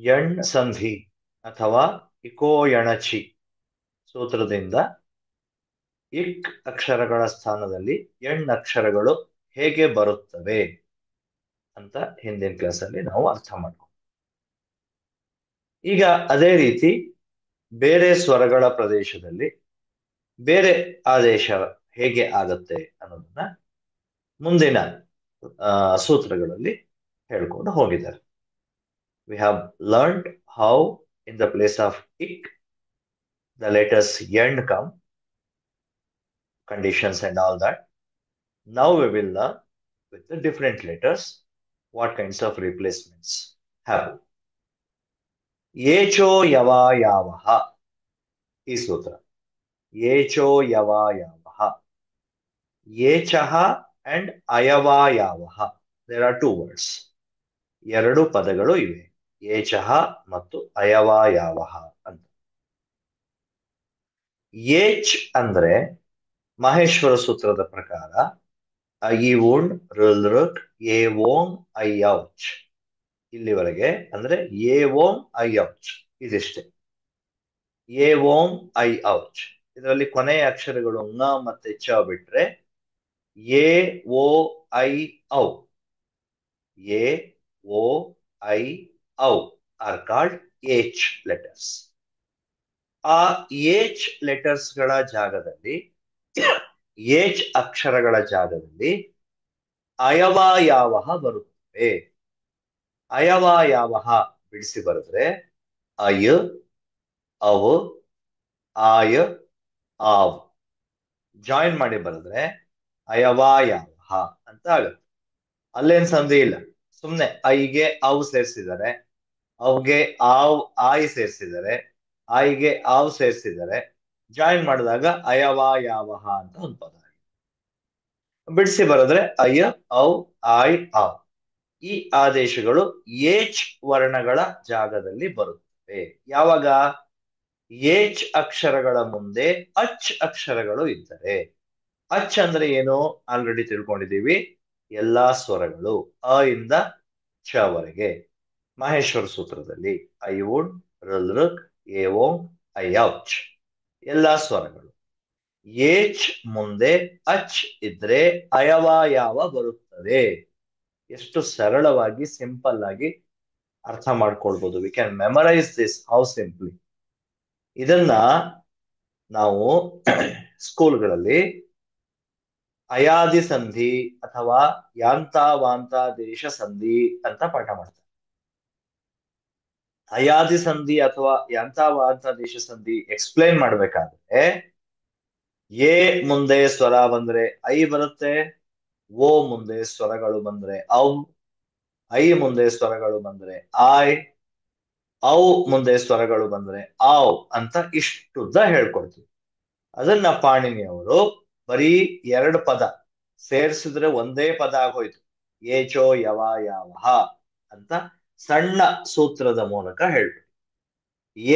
ಯಣ್ ಸಂಧಿ ಅಥವಾ ಇಕೋಯಣಚಿ ಸೂತ್ರದಿಂದ ಇಕ್ ಅಕ್ಷರಗಳ ಸ್ಥಾನದಲ್ಲಿ ಎಣ್ ಅಕ್ಷರಗಳು ಹೇಗೆ ಬರುತ್ತವೆ ಅಂತ ಹಿಂದಿನ ಕ್ಲಾಸಲ್ಲಿ ನಾವು ಅರ್ಥ ಮಾಡ್ಕೊಂಡ್ವಿ. ಈಗ ಅದೇ ರೀತಿ ಬೇರೆ ಸ್ವರಗಳ ಪ್ರದೇಶದಲ್ಲಿ ಬೇರೆ ಆದೇಶ ಹೇಗೆ ಆಗತ್ತೆ ಅನ್ನೋದನ್ನ ಮುಂದಿನ ಸೂತ್ರಗಳಲ್ಲಿ ಹೇಳ್ಕೊಂಡು ಹೋಗಿದ್ದಾರೆ. We have learned how in the place of ik the letters yend come, conditions and all that. Now we will learn with the different letters what kinds of replacements have. Yecho yava yavaha ಈ ಸೂತ್ರ. Yecho yava yavaha. Yechaha and ayavayavaha. There are two words. ಎರಡು ಪದಗಳು ಇವೆ, ಏಚಹ ಮತ್ತು ಅಯವಾಯಾವಹ ಅಂತ. ಏಚ್ ಅಂದ್ರೆ ಮಹೇಶ್ವರ ಸೂತ್ರದ ಪ್ರಕಾರ ಐ ಓಣ್ ಋಲ್ಋಕ್ ಏ ಓಂ ಐ ಔಚ್, ಇಲ್ಲಿವರೆಗೆ ಅಂದ್ರೆ ಏ ಓಂ ಐ ಔಚ್ ಇದಿಷ್ಟೇ. ಏ ಓಂ ಐ ಔಚ್ ಇದರಲ್ಲಿ ಕೊನೆಯ ಅಕ್ಷರಗಳು ನ ಮತ್ತೆ ಚ ಬಿಟ್ರೆ ಎ ಓ ಐ ಔ, ಎ ಓ ಐ ಔ ಆರ್ ಕಾಲ್ಡ್ ಏಚ್ ಲೆಟರ್ಸ್. ಆ ಏಚ್ ಲೆಟರ್ಸ್ ಗಳ ಜಾಗದಲ್ಲಿ, ಏಚ್ ಅಕ್ಷರಗಳ ಜಾಗದಲ್ಲಿ ಅಯವಾಯಾವಹ ಬರುತ್ತವೆ. ಅಯವಾಯಾವಹ ಬಿಡಿಸಿ ಬರೆದ್ರೆ ಅಯ, ಅವ್, ಆಯ, ಆವ್. ಜಾಯಿನ್ ಮಾಡಿ ಬರೆದ್ರೆ ಅಯವಾಯಾವಹ ಅಂತ ಆಗುತ್ತೆ. ಅಲ್ಲೇನ್ ಸಂಧಿ ಇಲ್ಲ, ಸುಮ್ನೆ ಐಗೆ ಅವ್ ಸೇರಿಸಿದ್ದಾರೆ, ಅವ್ಗೆ ಆವ್ ಆಯ್ ಸೇರಿಸಿದ್ದಾರೆ, ಆಯ್ಗೆ ಆವ್ ಸೇರಿಸಿದ್ದಾರೆ. ಜಾಯಿನ್ ಮಾಡಿದಾಗ ಅಯವಾಯಾವಹ ಅಂತ ಒಂದು ಪದ. ಬಿಡಿಸಿ ಬರೆದ್ರೆ ಅಯ್ಯ, ಔ, ಆಯ್, ಆವ್. ಈ ಆದೇಶಗಳು ಏಚ್ ವರ್ಣಗಳ ಜಾಗದಲ್ಲಿ ಬರುತ್ತವೆ. ಯಾವಾಗ ಏಚ್ ಅಕ್ಷರಗಳ ಮುಂದೆ ಅಚ್ ಅಕ್ಷರಗಳು ಇದ್ದರೆ. ಅಚ್ ಅಂದ್ರೆ ಏನು ಆಲ್ರೆಡಿ ತಿಳ್ಕೊಂಡಿದ್ದೀವಿ, ಎಲ್ಲಾ ಸ್ವರಗಳು ಅ ಇಂದ ಚ ವರೆಗೆ. ಮಹೇಶ್ವರ ಸೂತ್ರದಲ್ಲಿ ಐ ವುಡ್, ಋಲ್ಋಕ್, ಏ ಓಂ, ಐ ಔಚ್ ಎಲ್ಲಾ ಸ್ವರಗಳು. ಏಚ್ ಮುಂದೆ ಅಚ್ ಇದ್ರೆ ಅಯವಾಯಾವ ಬರುತ್ತದೆ. ಎಷ್ಟು ಸರಳವಾಗಿ ಸಿಂಪಲ್ ಆಗಿ ಅರ್ಥ ಮಾಡ್ಕೊಳ್ಬಹುದು. We can memorise this how simply. ಇದನ್ನ ನಾವು ಸ್ಕೂಲ್ಗಳಲ್ಲಿ ಅಯಾದಿ ಸಂಧಿ ಅಥವಾ ಯಾಂತಾವಾಂತಾದೇಶ ಸಂಧಿ ಅಂತ ಪಾಠ ಮಾಡ್ತಾರೆ. ಅಯಾದಿ ಸಂಧಿ ಅಥವಾ ಯಾಂತಾವಾಂತಾದೇಶ ಸಂಧಿ ಎಕ್ಸ್ಪ್ಲೈನ್ ಮಾಡ್ಬೇಕಾದ್ರೆ ಎ ಮುಂದೆ ಸ್ವರ ಬಂದ್ರೆ ಐ ಬರುತ್ತೆ, ಓ ಮುಂದೆ ಸ್ವರಗಳು ಬಂದ್ರೆ ಔ, ಐ ಮುಂದೆ ಸ್ವರಗಳು ಬಂದ್ರೆ ಆಯ್, ಔ ಮುಂದೆ ಸ್ವರಗಳು ಬಂದ್ರೆ ಆವ್ ಅಂತ ಇಷ್ಟುದ್ದ ಹೇಳ್ಕೊಡ್ತೀವಿ. ಅದನ್ನ ಪಾಣಿನಿಯವರು ಬರೀ ಎರಡು ಪದ ಸೇರಿಸಿದ್ರೆ ಒಂದೇ ಪದ ಆಗೋಯ್ತು, ಏಚೋ ಯವ ಯಾವಹ ಅಂತ ಸಣ್ಣ ಸೂತ್ರದ ಮೂಲಕ ಹೇಳ್ಬಿಟ್ಟು.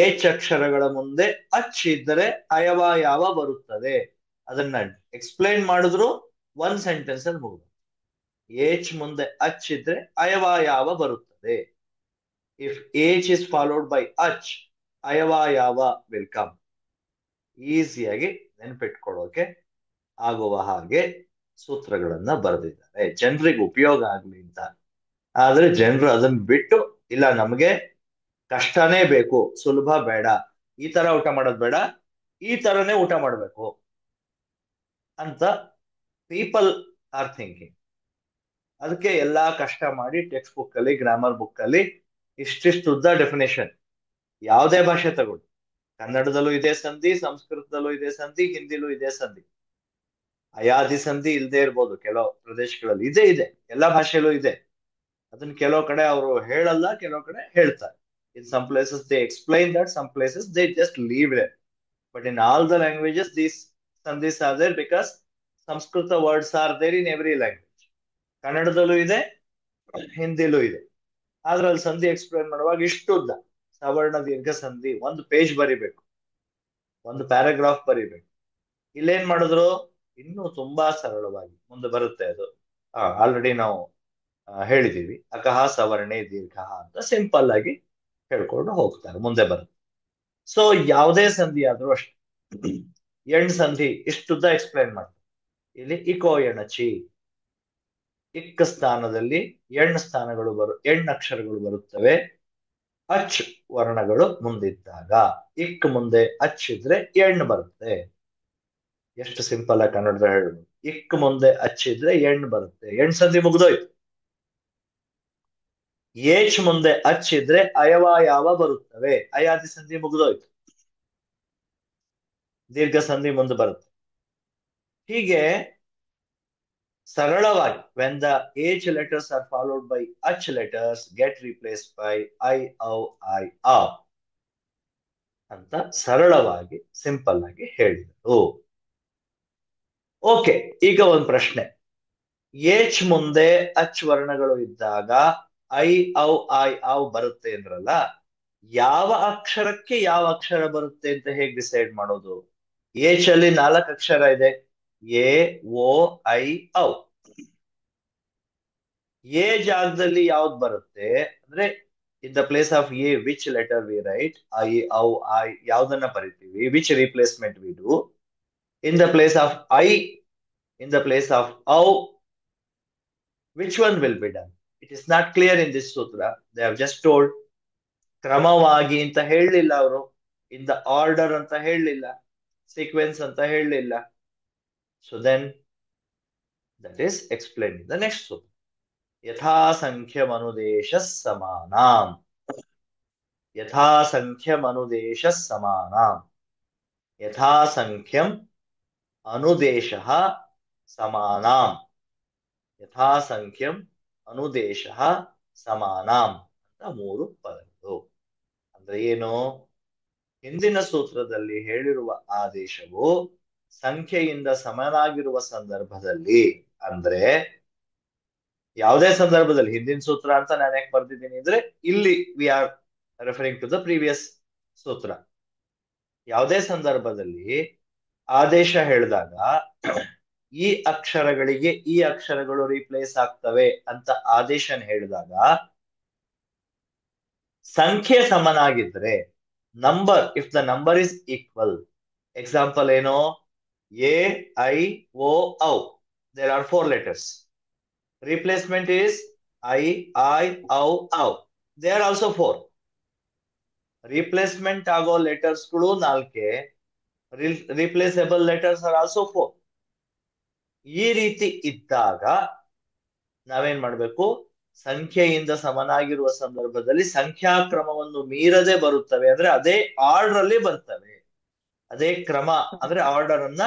ಏಚ್ ಅಕ್ಷರಗಳ ಮುಂದೆ ಅಚ್ ಇದ್ದರೆ ಅಯವ ಯಾವ ಬರುತ್ತದೆ, ಅದನ್ನ ಎಕ್ಸ್ಪ್ಲೈನ್ ಮಾಡಿದ್ರು ಒಂದ್ ಸೆಂಟೆನ್ಸ್ ಅಲ್ಲಿ ಮುಗಿದು. ಏಚ್ ಮುಂದೆ ಅಚ್ ಇದ್ರೆ ಅಯವ ಯಾವ ಬರುತ್ತದೆ. ಇಫ್ ಏಚ್ ಇಸ್ ಫಾಲೋಡ್ ಬೈ ಅಚ್, ಅಯವ ಯಾವ ವಿಲ್ ಕಮ್. ಈಸಿಯಾಗಿ ನೆನ್ಪಿಟ್ಕೊಳ್ಳೋಕೆ ಆಗುವ ಹಾಗೆ ಸೂತ್ರಗಳನ್ನ ಬರೆದಿದ್ದಾರೆ, ಜನರಿಗೆ ಉಪಯೋಗ ಆಗ್ಲಿ ಅಂತ. ಆದ್ರೆ ಜನರು ಅದನ್ನ ಬಿಟ್ಟು ಇಲ್ಲ ನಮ್ಗೆ ಕಷ್ಟನೇ ಬೇಕು, ಸುಲಭ ಬೇಡ, ಈ ತರ ಊಟ ಮಾಡೋದ್ ಬೇಡ, ಈ ತರನೇ ಊಟ ಮಾಡ್ಬೇಕು ಅಂತ ಪೀಪಲ್ ಆರ್ ಥಿಂಕಿಂಗ್. ಅದಕ್ಕೆ ಎಲ್ಲಾ ಕಷ್ಟ ಮಾಡಿ ಟೆಕ್ಸ್ಟ್ ಬುಕ್ ಅಲ್ಲಿ, ಗ್ರಾಮರ್ ಬುಕ್ ಅಲ್ಲಿ ಇಷ್ಟಿಷ್ಟು ಉದ್ದ ಡೆಫಿನೇಷನ್. ಯಾವುದೇ ಭಾಷೆ ತಗೊಳ್ಳಿ, ಕನ್ನಡದಲ್ಲೂ ಇದೆ ಸಂಧಿ, ಸಂಸ್ಕೃತದಲ್ಲೂ ಇದೆ ಸಂಧಿ, ಹಿಂದಿಲೂ ಇದೆ ಸಂಧಿ. ಅಯಾದಿ ಸಂಧಿ ಇಲ್ಲದೆ ಇರ್ಬೋದು ಕೆಲವು ಪ್ರದೇಶಗಳಲ್ಲಿ, ಇದೆ ಇದೆ ಎಲ್ಲಾ ಭಾಷೆಯಲ್ಲೂ ಇದೆ. ಅದನ್ನ ಕೆಲವು ಕಡೆ ಅವರು ಹೇಳಲ್ಲ, ಕೆಲವು ಕಡೆ ಹೇಳ್ತಾರೆ. In some places they explain that, some places they just leave it. But in all the languages these sandhis are there because Samskrita words are there in every language. ಕನ್ನಡದಲ್ಲೂ ಇದೆ, ಹಿಂದಿಲೂ ಇದೆ. ಆದ್ರೆ ಅಲ್ಲಿ ಸಂಧಿ ಎಕ್ಸ್ಪ್ಲೇನ್ ಮಾಡುವಾಗ ಇಷ್ಟು ಉದ್ದ ಸವರ್ಣ ದೀರ್ಘ ಸಂಧಿ ಒಂದು ಪೇಜ್ ಬರಿಬೇಕು, ಒಂದು ಪ್ಯಾರಾಗ್ರಾಫ್ ಬರಿಬೇಕು. ಇಲ್ಲೇನ್ ಮಾಡಿದ್ರು ಇನ್ನೂ ತುಂಬಾ ಸರಳವಾಗಿ ಮುಂದೆ ಬರುತ್ತೆ ಅದು. ಆಲ್ರೆಡಿ ನಾವು ಹೇಳಿದೀವಿ, ಅಕಹ ಸವರ್ಣೆ ದೀರ್ಘ ಅಂತ ಸಿಂಪಲ್ ಆಗಿ ಹೇಳ್ಕೊಂಡು ಹೋಗ್ತಾರೆ, ಮುಂದೆ ಬರುತ್ತೆ. ಸೊ ಯಾವುದೇ ಸಂಧಿ ಆದ್ರೂ ಅಷ್ಟೇ, ಎಣ್ ಸಂಧಿ ಇಷ್ಟುದ್ದ ಎಕ್ಸ್ಪ್ಲೈನ್ ಮಾಡ್ತಾರೆ. ಇಲ್ಲಿ ಇಕೋ ಎಣಚಿ, ಇಕ್ ಸ್ಥಾನದಲ್ಲಿ ಎಣ್ ಅಕ್ಷರಗಳು ಬರುತ್ತವೆ, ಅಚ್ ವರ್ಣಗಳು ಮುಂದಿದ್ದಾಗ. ಇಕ್ ಮುಂದೆ ಅಚ್ ಇದ್ರೆ ಎಣ್ ಬರುತ್ತೆ. ಎಷ್ಟು ಸಿಂಪಲ್ ಆಗಿ ಕನ್ನಡದ ಹೇಳುದು. ಇಕ್ ಮುಂದೆ ಅಚ್ ಇದ್ರೆ ಎಣ್ ಬರುತ್ತೆ, ಎಣ್ ಸಂಧಿ ಮುಗ್ದೋಯ್ತು. ಏಚ್ ಮುಂದೆ ಅಚ್ ಇದ್ರೆ ಅಯವ ಯಾವ ಬರುತ್ತವೆ, ಅಯಾದಿ ಸಂಧಿ ಮುಗ್ದೋಯ್ತು, ದೀರ್ಘ ಸಂಧಿ ಮುಂದೆ ಬರುತ್ತೆ. ಹೀಗೆ ಸರಳವಾಗಿ when the H letters are followed by H letters get replaced by I, ಔ, ಐ, ಆ ಅಂತ ಸರಳವಾಗಿ ಸಿಂಪಲ್ ಆಗಿ ಹೇಳಿದರು. ಓಕೆ, ಈಗ ಒಂದು ಪ್ರಶ್ನೆ. ಏಚ್ ಮುಂದೆ ಅಚ್ ವರ್ಣಗಳು ಇದ್ದಾಗ ಐ, ಔ, ಐ, ಔ ಬರುತ್ತೆ ಅಂದ್ರಲ್ಲ, ಯಾವ ಅಕ್ಷರಕ್ಕೆ ಯಾವ ಅಕ್ಷರ ಬರುತ್ತೆ ಅಂತ ಹೇಗೆ ಡಿಸೈಡ್ ಮಾಡೋದು? ಏಚ್ ಅಲ್ಲಿ 4 ಅಕ್ಷರ ಇದೆ, ಎ, ಓ, ಐ, ಔ. ಎ ಜಾಗದಲ್ಲಿ ಯಾವ್ದು ಬರುತ್ತೆ ಅಂದ್ರೆ, ಇನ್ ದ ಪ್ಲೇಸ್ ಆಫ್ ಎ ವಿಚ್ ಲೆಟರ್ ವಿ ರೈಟ್? ಐ, ಔ, ಐ ಯಾವ್ದನ್ನ ಬರಿತೀವಿ? Which replacement we do? In the place of ಐ, ಇನ್ ದ ಪ್ಲೇಸ್ ಆಫ್ ಔ, which one will be done? It is not clear in this ಸೂತ್ರ. They have just told ಕ್ರಮವಾಗಿ ಅಂತ ಹೇಳಲಿಲ್ಲ ಅವರು, ಇನ್ ದ ಆರ್ಡರ್ ಅಂತ ಹೇಳಲಿಲ್ಲ, ಸೀಕ್ವೆನ್ಸ್ ಅಂತ ಹೇಳಲಿಲ್ಲ. So then that is explain in the next ಸೂತ್ರ. ಯಥಾಸಂಖ್ಯಮನುದೇಶ ಸಮಾನಾಂ, ಯಥಾಸಂಖ್ಯಮನುದೇಶ ಸಮಾನಾಂ, ಯಥಾಸಂಖ್ಯಂ ಅನುದೇಶಃ ಸಮಾನಾಂ, ಯಥಾಸಂಖ್ಯಂ ಅನುದೇಶಃ ಸಮಾನಾಂ ಅಂತ 3 ಪದಗಳು. ಅಂದ್ರೆ ಏನು? ಹಿಂದಿನ ಸೂತ್ರದಲ್ಲಿ ಹೇಳಿರುವ ಆದೇಶವು ಸಂಖ್ಯೆಯಿಂದ ಸಮನಾಗಿರುವ ಸಂದರ್ಭದಲ್ಲಿ, ಅಂದ್ರೆ ಯಾವುದೇ ಸಂದರ್ಭದಲ್ಲಿ, ಹಿಂದಿನ ಸೂತ್ರ ಅಂತ ನಾನು ಯಾಕೆ ಬರ್ದಿದ್ದೀನಿ ಅಂದ್ರೆ, ಇಲ್ಲಿ we are referring to the previous ಸೂತ್ರ. ಯಾವುದೇ ಸಂದರ್ಭದಲ್ಲಿ ಆದೇಶ ಹೇಳಿದಾಗ ಈ ಅಕ್ಷರಗಳಿಗೆ ಈ ಅಕ್ಷರಗಳು ರೀಪ್ಲೇಸ್ ಆಗ್ತವೆ ಅಂತ ಆದೇಶ ಹೇಳಿದಾಗ, ಸಂಖ್ಯೆ ಸಮನಾಗಿದ್ರೆ, number, if the number is equal. Example ಏನು? ಎ, ಐ, ಓ, ಔ, there are 4 letters. Replacement is I, ಔ, ಔ. They are also 4. Replacement ಆಗೋ ಲೆಟರ್ಸ್ ಗಳು 4, replaceable letters are also 4. ಈ ರೀತಿ ಇದ್ದಾಗ ನಾವೇನ್ ಮಾಡ್ಬೇಕು? ಸಂಖ್ಯೆಯಿಂದ ಸಮನಾಗಿರುವ ಸಂದರ್ಭದಲ್ಲಿ ಸಂಖ್ಯಾಕ್ರಮವನ್ನು ಮೀರದೆ ಬರುತ್ತವೆ, ಅಂದ್ರೆ ಅದೇ ಆರ್ಡರ್ ಅಲ್ಲಿ ಬರ್ತವೆ, ಅದೇ ಕ್ರಮ ಅಂದ್ರೆ ಆರ್ಡರ್ ಅನ್ನ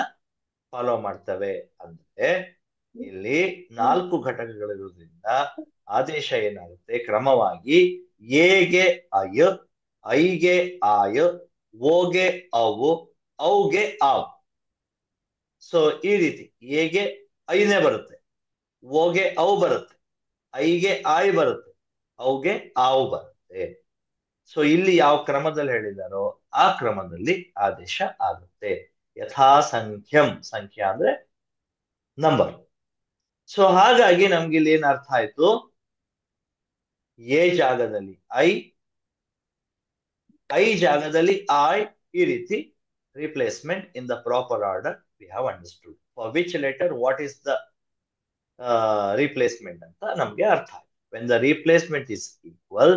ಫಾಲೋ ಮಾಡ್ತವೆ. ಅಂದ್ರೆ ಇಲ್ಲಿ 4 ಘಟಕಗಳಿರೋದ್ರಿಂದ ಆದೇಶ ಏನಾಗುತ್ತೆ? ಕ್ರಮವಾಗಿ ಎಗೆ ಅಯ, ಐಗೆ ಆಯ, ಓಗೆ ಅವು, ಔಗೆ ಆವ್. ಸೊ ಈ ರೀತಿ ಎಗೆ ಐನೇ ಬರುತ್ತೆ, ಓಗೆ ಔ ಬರುತ್ತೆ, ಐಗೆ ಆಯ್ ಬರುತ್ತೆ, ಔಗೆ ಆವು ಬರುತ್ತೆ. ಸೊ ಇಲ್ಲಿ ಯಾವ ಕ್ರಮದಲ್ಲಿ ಹೇಳಿದಾರೋ ಆ ಕ್ರಮದಲ್ಲಿ ಆದೇಶ ಆಗುತ್ತೆ. ಯಥಾಸಂಖ್ಯಂ, ಸಂಖ್ಯಾ ಅಂದ್ರೆ ನಂಬರ್. ಸೊ ಹಾಗಾಗಿ ನಮ್ಗೆ ಇಲ್ಲಿ ಏನ್ ಅರ್ಥ ಆಯ್ತು? ಎ ಜಾಗದಲ್ಲಿ ಐ ಜಾಗದಲ್ಲಿ ಐ, ಈ ರೀತಿ replacement in the proper order we have understood. For which letter what is the replacement ಅಂತ ನಮ್ಗೆ ಅರ್ಥ ಆಯ್ತು. When the replacement is equal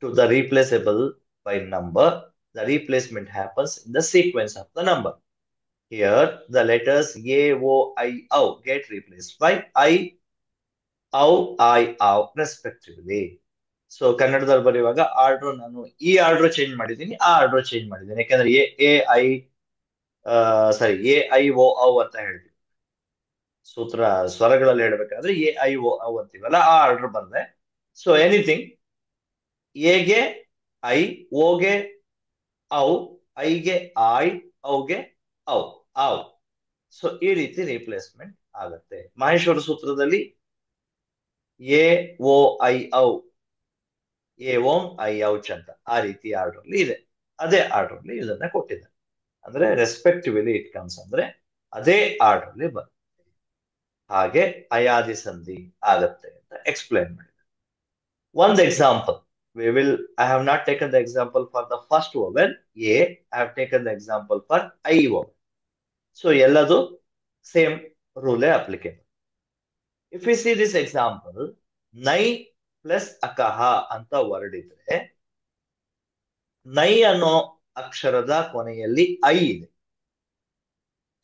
to the replaceable by number, the replacement happens in the sequence of the number. Here, the letters A, O, I, O get replaced by I, ಔ, ಐ, ಔ respectively. So ಕನ್ನಡದಲ್ಲಿ ಬರೆಯುವಾಗ order ನಾನು ಈ order change ಮಾಡಿದ್ದೀನಿ, ಆ order change ಮಾಡಿದ್ದೀನಿ. ಯಾಕಂದ್ರೆ ಎ ಐ ಓ ಔ ಅಂತ ಹೇಳ್ತೀವಿ. ಸೂತ್ರ ಸ್ವರಗಳಲ್ಲಿ ಹೇಳ್ಬೇಕಾದ್ರೆ ಎ ಐ ಓ ಔ ಅಂತೀವಲ್ಲ, ಆ ಆರ್ಡರ್ ಬಂದೆ. ಸೊ ಎನಿಥಿಂಗ್, ಎಗೆ ಐ, ಓಗೆ ಔ, ಐಗೆ ಐ, ಔಗೆ ಔ, ಔ. ಸೊ ಈ ರೀತಿ ರಿಪ್ಲೇಸ್ಮೆಂಟ್ ಆಗುತ್ತೆ. ಮಹೇಶ್ವರ ಸೂತ್ರದಲ್ಲಿ ಎ ಓ ಐ ಔ, ಎ ಓಂ ಐ ಔಚ್ ಅಂತ ಆ ರೀತಿ ಆರ್ಡರ್ ಅಲ್ಲಿ ಇದೆ. ಅದೇ ಆರ್ಡರ್ ಅಲ್ಲಿ ಇದನ್ನ ಕೊಟ್ಟಿದ್ದಾರೆ. ಅಂದ್ರೆ ರೆಸ್ಪೆಕ್ಟಿವ್ಲಿ ಇಟ್ ಕಮ್ಸ್, ಅಂದ್ರೆ ಅದೇ ಆರ್ಡರ್ ಅಲ್ಲಿ ಬರುತ್ತೆ. ಹಾಗೆ ಅಯಾದಿ ಸಂಧಿ ಆಗತ್ತೆ ಅಂತ ಎಕ್ಸ್ಪ್ಲೈನ್ ಮಾಡಿದ್ದಾರೆ. ಒಂದು example, I have not taken the example for the first vowel, A. I have taken the example for I vowel. So, ಎಲ್ಲದು same rule applicable. If we see this example, ನೈ ಪ್ಲಸ್ ಅಕಹ ಅಂತ word ಇದ್ರೆ, ನೈ ಅನ್ನೋ ಅಕ್ಷರದ ಕೊನೆಯಲ್ಲಿ I ಇದೆ,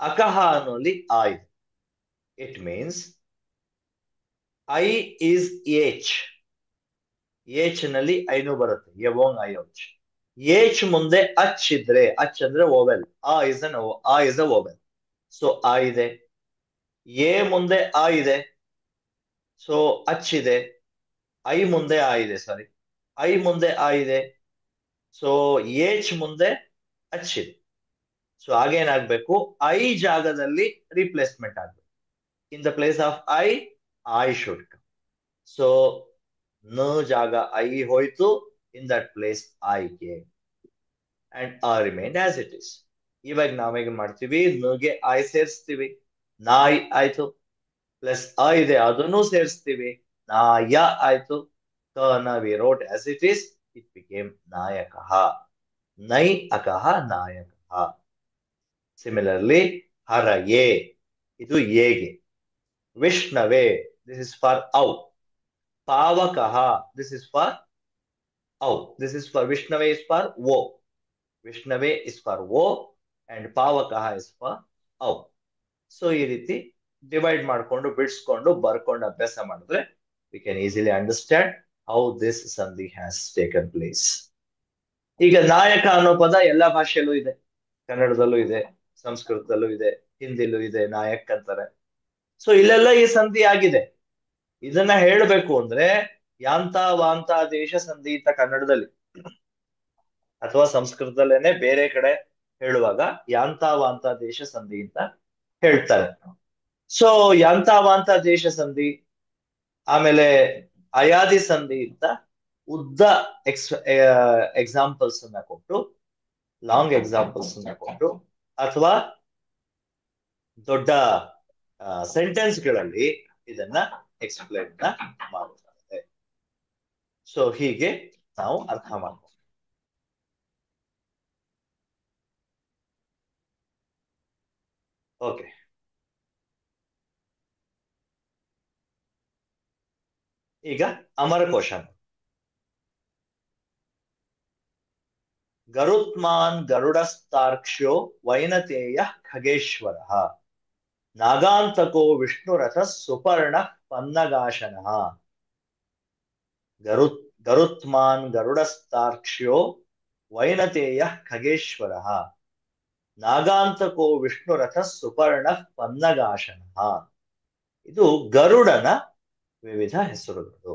ಅಕಹ ಅನ್ನೋಲ್ಲಿ ಆ ಇದೆ. It means I is ಏಚ್. ಏಚ್ ನಲ್ಲಿ ಐನು ಬರುತ್ತೆ, ಎವೋಂಗ್ ಐಚ್. ಏಚ್ ಮುಂದೆ ಅಚ್ ಇದ್ರೆ, ಅಚ್ ಅಂದ್ರೆ ಓವೆಲ್, ಆ ಇಸ್ ಅ ಓವೆಲ್, ಸೊ ಆ ಇದೆ. ಎ ಮುಂದೆ ಆ ಇದೆ, ಸೊ ಅಚ್ ಇದೆ. ಐ ಮುಂದೆ ಆ ಇದೆ, ಸಾರಿ, ಐ ಮುಂದೆ ಆ ಇದೆ, ಸೊ ಏಚ್ ಮುಂದೆ ಅಚ್ ಇದೆ. ಸೊ ಆಗೇನಾಗ್ಬೇಕು, ಐ ಜಾಗದಲ್ಲಿ ರಿಪ್ಲೇಸ್ಮೆಂಟ್ ಆಗ್ಬೇಕು. ಇನ್ the place of I should come. So ನ ಜಾಗ ಐ ಹೋಯ್ತು, in that place I came and ಆ ರಿಮೈನ್ ಆಸ್ ಇಟ್ ಇಸ್. ಇವಾಗ ನಾವೇನ್ ಮಾಡ್ತೀವಿ, ನಗೆ ಐ ಸೇರಿಸ್ತೀವಿ, ನಾಯ್ ಆಯ್ತು. ಪ್ಲಸ್ ಅ ಇದೆ, ಅದನ್ನು ಸೇರಿಸ್ತೀವಿ, ನಾಯ ಆಯ್ತು. ನ we wrote as it is, it became ನಾಯಕಃ. ನೈ ಅಕಃ ನಾಯಕಃ. ಸಿಮಿಲರ್ಲಿ ಹರಯೇ, ಇದು ಏಗೆ. ವಿಷ್ಣವೇ, ದಿಸ್ ಇಸ್ ಫಾರ್ ಔ. ಪಾವಕಃ, ದಿಸ್ ಇಸ್ ಫಾರ್ ಔ. ದಿಸ್ ಇಸ್ ಫಾರ್ ವಿಷ್ಣವೇ ಇಸ್ ಫಾರ್ ಓ. ವಿಷ್ಣವೇ ಇಸ್ ಫಾರ್ ಓ ಅಂಡ್ ಪಾವಕಃ ಇಸ್ ಫಾರ್ ಔ. ಸೊ ಈ ರೀತಿ ಡಿವೈಡ್ ಮಾಡ್ಕೊಂಡು ಬಿಡಿಸ್ಕೊಂಡು ಬರ್ಕೊಂಡು ಅಭ್ಯಾಸ ಮಾಡಿದ್ರೆ we can easily understand how this ಸಂಧಿ ಹ್ಯಾಸ್ ಟೇಕನ್ ಪ್ಲೇಸ್. ಈಗ ನಾಯಕ ಅನ್ನೋ ಪದ ಎಲ್ಲಾ ಭಾಷೆಯಲ್ಲೂ ಇದೆ, ಕನ್ನಡದಲ್ಲೂ ಇದೆ, ಸಂಸ್ಕೃತದಲ್ಲೂ ಇದೆ, ಹಿಂದಿಲೂ ಇದೆ, ನಾಯಕ್ ಅಂತಾರೆ. ಸೊ ಇಲ್ಲೆಲ್ಲ ಈ ಸಂಧಿ ಆಗಿದೆ. ಇದನ್ನ ಹೇಳಬೇಕು ಅಂದ್ರೆ ಯಾಂತ ವಾಂತ ದೇಶ ಸಂಧಿ ಅಂತ ಕನ್ನಡದಲ್ಲಿ ಅಥವಾ ಸಂಸ್ಕೃತದಲ್ಲೇನೆ ಬೇರೆ ಕಡೆ ಹೇಳುವಾಗ ಯಾಂತ ವಾಂತ ದೇಶ ಸಂಧಿ ಅಂತ ಹೇಳ್ತಾರೆ. ಸೊ ಯಾಂತ ವಾಂತ ದೇಶ ಸಂಧಿ, ಆಮೇಲೆ ಅಯಾದಿ ಸಂಧಿ ಅಂತ ಉದ್ದ ಎಕ್ಸಾಂಪಲ್ಸ್ ಅನ್ನ ಕೊಟ್ಟು, ಲಾಂಗ್ ಎಕ್ಸಾಂಪಲ್ಸ್ ಅನ್ನ ಕೊಟ್ಟು, ಅಥವಾ ದೊಡ್ಡ ಸೆಂಟೆನ್ಸ್ ಗಳಲ್ಲಿ ಇದನ್ನ ಎಕ್ಸ್ಪ್ಲೇನ್ ಮಾಡುತ್ತಾರೆ. ಸೊ ಹೀಗೆ ನಾವು ಅರ್ಥ ಮಾಡ್ತೀವಿ. ಓಕೆ, ಈಗ ಅಮರಕೋಶ. ಗರುತ್ಮಾನ್ ಗರುಡಸ್ತಾರ್ಕ್ಷ್ಯೋ ವೈನತೇಯ ಖಗೇಶ್ವರ ನಾಗಾಂತಕೋ ವಿಷ್ಣುರಥ ಸುಪರ್ಣ ಪನ್ನಗಾಶನ. ಗರುತ್ಮಾನ್ ಗರುಡಸ್ತಾರ್ಕ್ಷ್ಯೋ ವೈನತೇಯ ಖಗೇಶ್ವರ ನಾಗಾಂತಕೋ ವಿಷ್ಣುರಥ ಸುಪರ್ಣ ಪನ್ನಗಾಶನ. ಇದು ಗರುಡನ ವಿವಿಧ ಹೆಸರುಗಳು.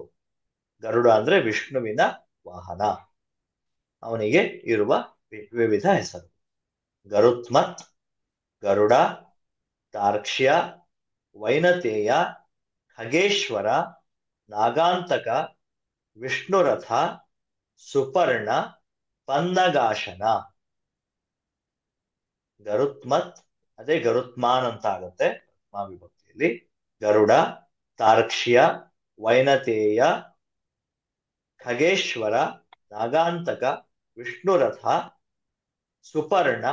ಗರುಡ ಅಂದ್ರೆ ವಿಷ್ಣುವಿನ ವಾಹನ, ಅವನಿಗೆ ಇರುವ ವಿವಿಧ ಹೆಸರು. ಗರುತ್ಮತ್, ಗರುಡ, ತಾರ್ಕ್ಷ್ಯ, ವೈನತೇಯ, ಖಗೇಶ್ವರ, ನಾಗಾಂತಕ, ವಿಷ್ಣುರಥ, ಸುಪರ್ಣ, ಪನ್ನಗಾಶನ. ಗರುತ್ಮತ್ ಅದೇ ಗರುತ್ಮಾನ್ ಅಂತ ಆಗುತ್ತೆ ವಿಭಕ್ತಿಯಲ್ಲಿ. ಗರುಡ, ತಾರ್ಕ್ಷ್ಯ, ವೈನತೇಯ, ಖಗೇಶ್ವರ, ನಾಗಾಂತಕ, ವಿಷ್ಣುರಥ, ಸುಪರ್ಣ,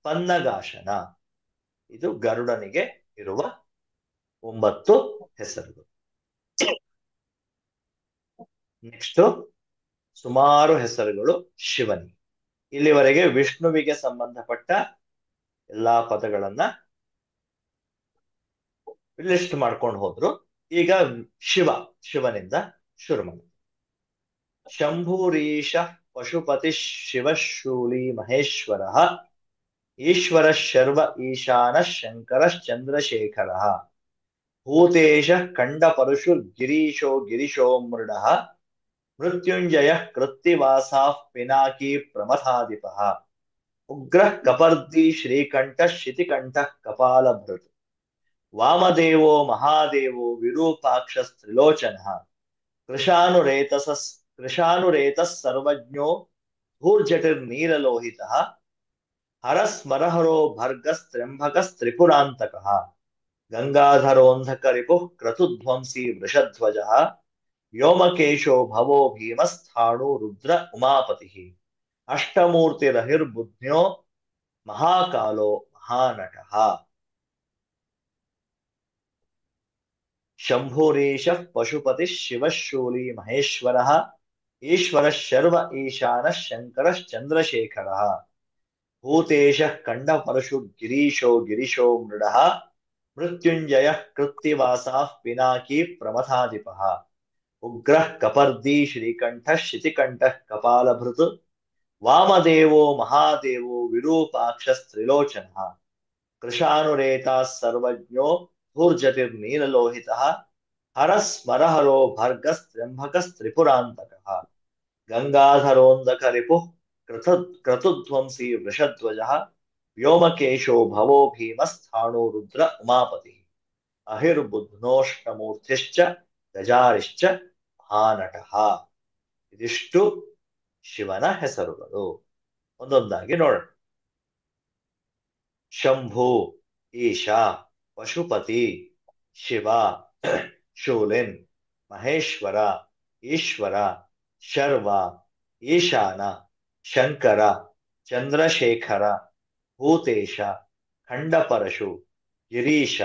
ಪನ್ನಗಾಶನ. ಇದು ಗರುಡನಿಗೆ ಇರುವ 9 ಹೆಸರುಗಳು. ನೆಕ್ಸ್ಟ್ ಸುಮಾರು ಹೆಸರುಗಳು ಶಿವನಿಗೆ. ಇಲ್ಲಿವರೆಗೆ ವಿಷ್ಣುವಿಗೆ ಸಂಬಂಧಪಟ್ಟ ಎಲ್ಲಾ ಪದಗಳನ್ನ ಲಿಸ್ಟ್ ಮಾಡ್ಕೊಂಡು ಹೋದ್ರು. ಈಗ ಶಿವನಿಂದ ಶುರು ಮಾಡಿ. ಶಂಭೂರೀಶ ಪಶುಪತಿ ಶಿವಶೂಲಿ ಮಹೇಶ್ವರ ಈಶ್ವರ ಶರ್ವ ಈಶಾನ ಶಂಕರ ಚಂದ್ರಶೇಖರ ಭೂತೇಶ ಖಂಡ ಪರಶು ಗಿರೀಶೋ ಗಿರಿಶೋ ಮೃಡ ಮೃತ್ಯುಂಜಯ ಕೃತ್ತಿವಾಸಾ ಪಿನಾಕಿ ಪ್ರಮಥಾಧಿಪ ಉಗ್ರ ಕಪರ್ದಿ ಶ್ರೀಕಂಠ ಶಿತಿಕಂಠ ಕಪಾಲಭೃತ್ ವಾಮದೇವೋ ಮಹಾದೇವೋ ವಿರೂಪಾಕ್ಷ ತ್ರಿಲೋಚನ ಕೃಶಾನುರೇತ ಸರ್ವಜ್ಞೋ ಭೂರ್ಜಟಿರ್ನೀಲಲೋಹಿತ ಹರಸ್ಮರಹರೋ ಭರ್ಗಸ್ತ್ರ್ಯಂಬಕಸ್ತ್ರಿಪುರಾಂತಕ ಗಂಗಾಧರೋಂಧಕ ರಿಪುಃ ಕ್ರತುಧ್ವಂಸಿ ವೃಷಧ್ವಜ ವ್ಯೋಮಕೇಶೋ ಭವೋ ಭೀಮಸ್ಥಾಣು ರುದ್ರ ಉಮಾಪತಿ ಅಷ್ಟಮೂರ್ತಿರಹಿರ್ಬುಧ್ನ್ಯೋ ಮಹಾಕಾಲೋ ಮಹಾನಟಃ ಶಂಭುರೀಶಃ ಪಶುಪತಿಃ ಶಿವಃ ಶೂಲಿ ಮಹೇಶ್ವರಃ ಈಶ್ವರಃ ಶರ್ವ ಈಶಾನಃ ಶಂಕರಶ್ಚಂದ್ರಶೇಖರಃ ಭೂತೇಶಃ ಕಂಡಪರಶು ಗಿರೀಶೋ ಗಿರಿಶೋ ಮೃಡಃ ಮೃತ್ಯುಂಜಯಃ ಕೃತ್ತಿವಾಸಃ ಪಿನಾಕಿ ಪ್ರಮಥಾಧಿಪಃ ಉಗ್ರಃ ಕಪರ್ದಿ ಶ್ರೀಕಂಠಃ ಶಿತಿಕಂಠಃ ಕಪಾಲಭೃತ್ ವಾಮದೇವೋ ಮಹಾದೇವೋ ವಿರೂಪಾಕ್ಷಸ್ತ್ರಿಲೋಚನಃ ಕೃಶಾನುರೇತಾಃ ಸರ್ವಜ್ಞೋ ಧೂರ್ಜತಿರ್ನೀಲಲೋಹಿತಃ ಹರಸ್ಮರಹರೋ ಭರ್ಗಸ್ತ್ರ್ಯಂಬಕಸ್ತ್ರಿಪುರಾಂತಕಃ ಗಂಗಾಧರೋಂದಕರಿಪುಃ ಕ್ರತುಧ್ವಂಸಿ ವೃಷಧ್ವಜಃ ವ್ಯೋಮಕೇಶೋ ಭವೋ ಭೀಮಸ್ಥಾಣೋ ರುದ್ರ ಉಮಾಪತಿ ಅಹಿರ್ಬುಧ್ನೋಷ್ಟಮೂರ್ತಿಶ್ಚ ಗಜಾರಿಶ್ಚ ಮಹಾನಟಃ. ಇದಿಷ್ಟು ಶಿವನ ಹೆಸರುಗಳು. ಒಂದೊಂದಾಗಿ ನೋಡೋಣ. ಶಂಭು ಈಶ, ಪಶುಪತಿ ಶಿವ, ಶೂಲಿನ್ ಮಹೇಶ್ವರ ಈಶ್ವರ, ಶರ್ವ ಈಶಾನ ಶಂಕರ, ಚಂದ್ರಶೇಖರ ಭೂತೇಶ, ಖಂಡಪರಶು ಗಿರೀಶ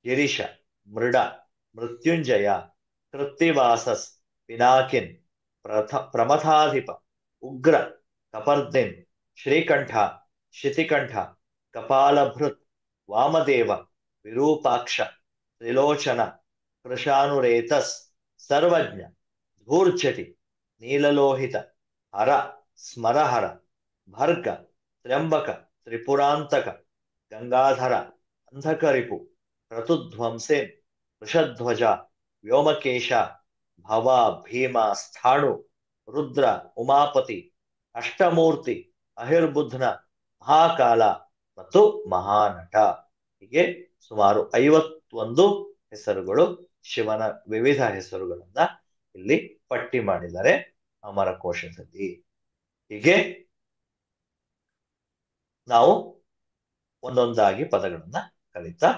ಗಿರಿಶ, ಮೃಡ ಮೃತ್ಯುಂಜಯ, ಕೃತ್ತಿವಾಸಸ್ ಪಿನಾಕಿನ್, ಪ್ರಮಥಾಧಿಪ, ಉಗ್ರ ಕಪರ್ದಿನ್, ಶ್ರೀಕಂಠ ಶಿತಿಕಂಠ, ಕಪಾಲಭೃತ್, ವಾಮದೇವ, ವಿರೂಪಾಕ್ಷ, ತ್ರಿಲೋಚನ, ಕೃಶಾನುರೇತಸ್, ಸರ್ವಜ್ಞ, ಧೂರ್ಜಟಿ, ನೀಲಲೋಹಿತ, ಹರ ಸ್ಮರಹರ, ಭರ್ಗ, ತ್ರ್ಯಂಬಕ, ತ್ರಿಪುರಾಂತಕ, ಗಂಗಾಧರ, ಅಂಧಕರಿಪು, ಕ್ರತುಧ್ವಂಸೇನ್, ವೃಷಧ್ವಜ, ವ್ಯೋಮಕೇಶ, ಭವ, ಭೀಮ, ಸ್ಥಾಣು, ರುದ್ರ, ಉಮಾಪತಿ, ಅಷ್ಟಮೂರ್ತಿ, ಅಹಿರ್ಬುಧ್ನ, ಮಹಾಕಾಲ ಮತ್ತು ಮಹಾನಟ. ಹೀಗೆ ಸುಮಾರು 51 ಹೆಸರುಗಳು, ಶಿವನ ವಿವಿಧ ಹೆಸರುಗಳನ್ನ ಇಲ್ಲಿ ಪಟ್ಟಿ ಮಾಡಿದ್ದಾರೆ ಅಮರಕೋಶದಲ್ಲಿ. ಹೀಗೆ ನಾವು ಒಂದೊಂದಾಗಿ ಪದಗಳನ್ನ ಕಲಿತಾ